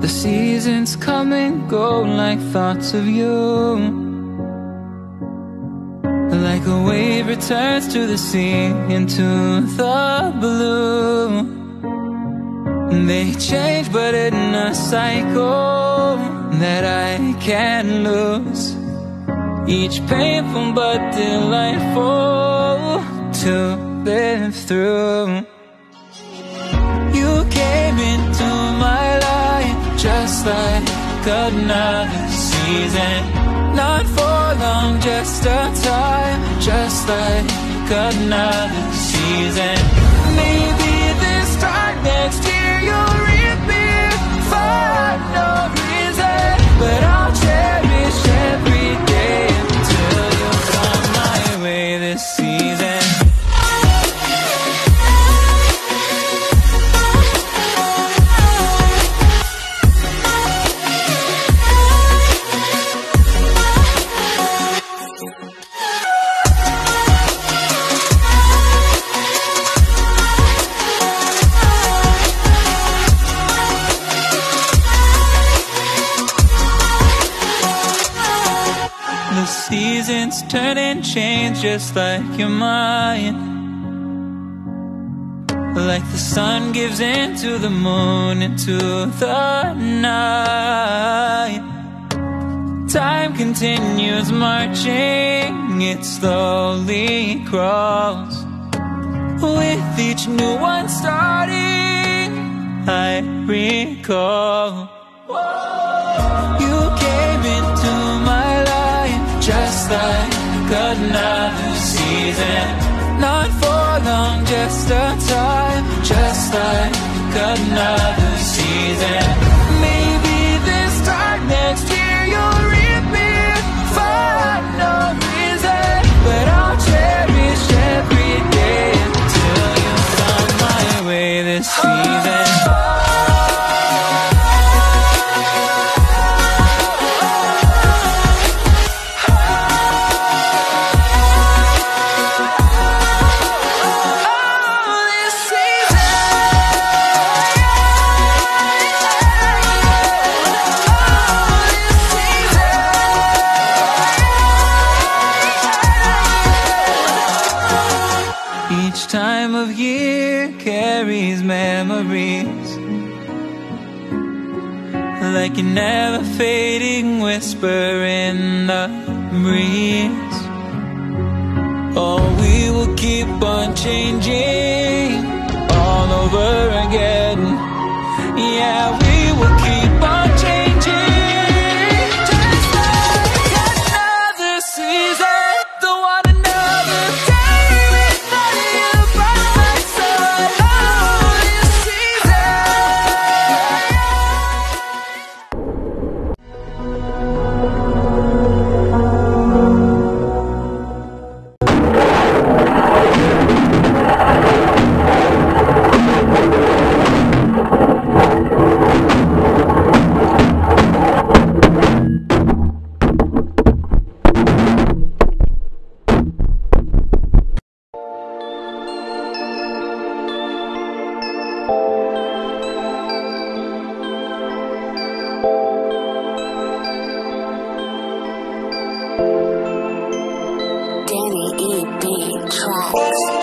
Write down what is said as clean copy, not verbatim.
The seasons come and go like thoughts of you. Like a wave returns to the sea, into the blue. They change but in a cycle that I can't lose. Each painful but delightful to live through. You came into my life just like another season. Not for long, just a time, just like another season. Maybe this time next year you'll reappear for no reason, but I'll cherish every day until you come my way this season. The seasons turn and change just like your mind. Like the sun gives into the moon, into the night. Time continues marching, it slowly crawls. With each new one starting, I recall. You came into my life just like another season. Not for long, just a time, just like another season. Maybe this time next year you'll reappear for no reason, but I'll cherish every day until you come my way this season. Each time of year carries memories, like a never fading whisper in the breeze. Oh, we will keep on changing all over again. Yeah, we will keep on changing, just like another season. Don't want another day without you by my side. Oh, this season. Danny E.B. Tracks.